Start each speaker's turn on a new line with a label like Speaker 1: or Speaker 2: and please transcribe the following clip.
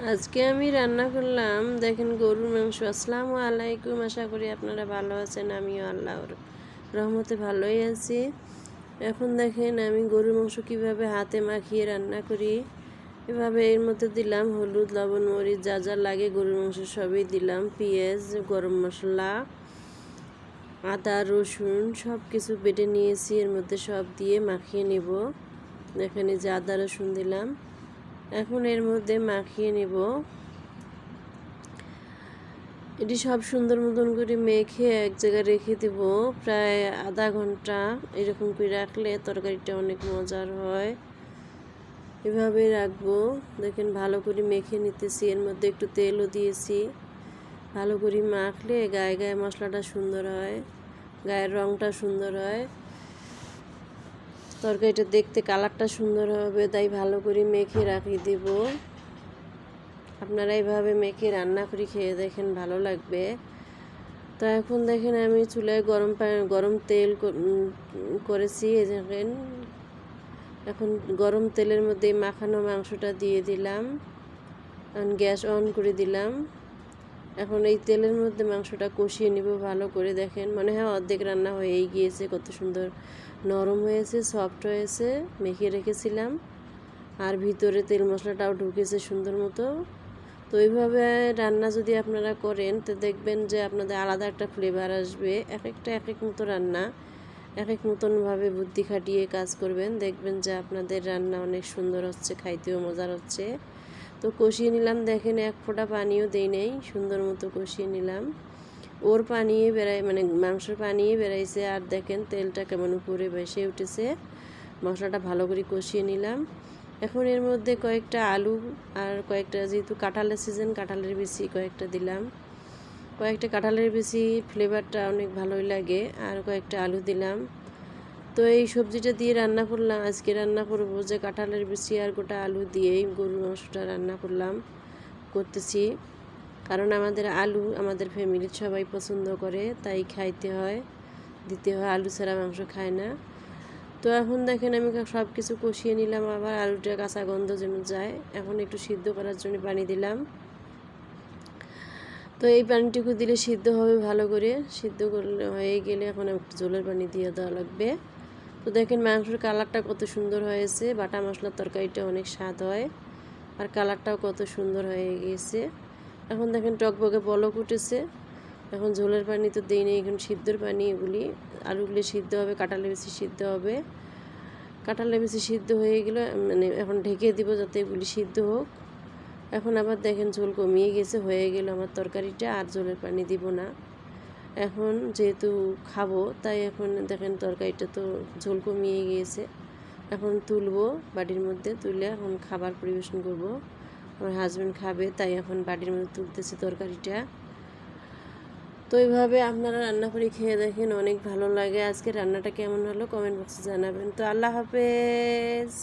Speaker 1: আজকে আমি রান্না করলাম, দেখেন, গরুর মাংস। আসসালামু আলাইকুম, আশা করি আপনারা ভালো আছেন। আমিও আল্লাহর রহমতে ভালোই আছি। এখন দেখেন আমি গরুর মাংস কীভাবে হাতে মাখিয়ে রান্না করি। এভাবে এর মধ্যে দিলাম হলুদ, লবণ, মরিচ, যা যা লাগে গরুর মাংস সবই দিলাম, পেঁয়াজ, গরম মশলা, আদা, রসুন সব কিছু বেটে নিয়েছি, এর মধ্যে সব দিয়ে মাখিয়ে নেব। এখানে যে আদা রসুন দিলাম, এখন এর মধ্যে মাখিয়ে নেব। এটি সব সুন্দর মতন করে মেখে এক জায়গায় রেখে দেব প্রায় আধা ঘন্টা। এরকম করে রাখলে তরকারিটা অনেক মজার হয়। এভাবে রাখবো। দেখেন ভালো করে মেখে নিতেছি, এর মধ্যে একটু তেলও দিয়েছি। ভালো করে মাখলে গায়ে গায়ে মশলাটা সুন্দর হয়, গায়ের রঙটা সুন্দর হয়, তরকারিটা দেখতে কালারটা সুন্দর হবে। তাই ভালো করে মেখে রাখিয়ে দেব। আপনারা এইভাবে মেখে রান্না করে খেয়ে দেখেন, ভালো লাগবে। তো এখন দেখেন আমি চুলায় গরম তেল করেছি। এই দেখেন, এখন গরম তেলের মধ্যে মাখানো মাংসটা দিয়ে দিলাম, এখন গ্যাস অন করে দিলাম। এখন এই তেলের মধ্যে মাংসটা কষিয়ে নিব ভালো করে। দেখেন মনে হয় অর্ধেক রান্না হয়েই গিয়েছে, কত সুন্দর নরম হয়েছে, সফট হয়েছে, মেখে রেখেছিলাম। আর ভিতরে তেল মশলাটাও ঢুকেছে সুন্দর মতো। তো এইভাবে রান্না যদি আপনারা করেন তো দেখবেন যে আপনাদের আলাদা একটা ফ্লেভার আসবে। এক এক মতো রান্না, এক মতনভাবে বুদ্ধি খাটিয়ে কাজ করবেন, দেখবেন যে আপনাদের রান্না অনেক সুন্দর হচ্ছে, খাইতেও মজার হচ্ছে। তো কষিয়ে নিলাম, দেখেন এক ফোঁটা পানিও দেই নেই, সুন্দর মতো কষিয়ে নিলাম। ওর পানিয়ে বেড়াই, মানে মাংসের পানিয়ে বেড়াইছে। আর দেখেন তেলটা কেমন উপরে ভেসে উঠেছে। মশলাটা ভালো করে কষিয়ে নিলাম। এখন এর মধ্যে কয়েকটা আলু আর কয়েকটা, যেহেতু কাঁঠালের সিজন, কাঁঠালের বিচি কয়েকটা দিলাম। কয়েকটা কাঁঠালের বিচি ফ্লেভারটা অনেক ভালোই লাগে। আর কয়েকটা আলু দিলাম। তো এই সবজিটা দিয়ে রান্না করলাম। আজকে রান্না করব যে কাঁঠালের বিচি আর গোটা আলু দিয়েই গরুর মাংসটা রান্না করতেছি। কারণ আমাদের আলু আমাদের ফ্যামিলির সবাই পছন্দ করে, তাই খাইতে হয়, দিতে হয়। আলু ছাড়া মাংস খায় না। তো এখন দেখেন আমি সব কিছু কষিয়ে নিলাম, আবার আলুটা কাঁচা গন্ধ যেন যায়। এখন একটু সিদ্ধ করার জন্য পানি দিলাম। তো এই পানিটুকু দিলে সিদ্ধ হবে ভালো করে। সিদ্ধ করলে হয়ে গেলে এখন একটু ঝোলের পানি দিয়ে দেওয়া লাগবে। তো দেখেন মাংসের কালারটা কত সুন্দর হয়েছে। বাটা মশলার তরকারিটা অনেক স্বাদ হয়, আর কালারটাও কত সুন্দর হয়ে গিয়েছে। এখন দেখেন টকবকে বলক উঠেছে। এখন ঝোলের পানি তো দিই নেই, এখন সিদ্ধর পানি। এগুলি আলুগুলি সিদ্ধ হবে, কাঁঠালের বেশি সিদ্ধ হবে। কাঁঠালের বেশি সিদ্ধ হয়ে গেলে মানে এখন ঢেকে দিব যাতে এগুলি সিদ্ধ হোক। এখন আবার দেখেন ঝোল কমিয়ে গেছে, হয়ে গেল আমার তরকারিটা, আর ঝোলের পানি দিব না। এখন যেহেতু খাবো তাই এখন দেখেন তরকারিটা তো ঝোল কমিয়ে গিয়েছে। এখন তুলবো বাটির মধ্যে, তুলে এখন খাবার পরিবেশন করব। আমার হাজব্যান্ড খাবে, তাই এখন বাটির মধ্যে তুলতেছি তরকারিটা। তো এইভাবে আপনারা রান্না করে খেয়ে দেখেন, অনেক ভালো লাগে। আজকে রান্নাটা কেমন হলো কমেন্ট বক্সে জানাবেন। তো আল্লাহ হাফেজ।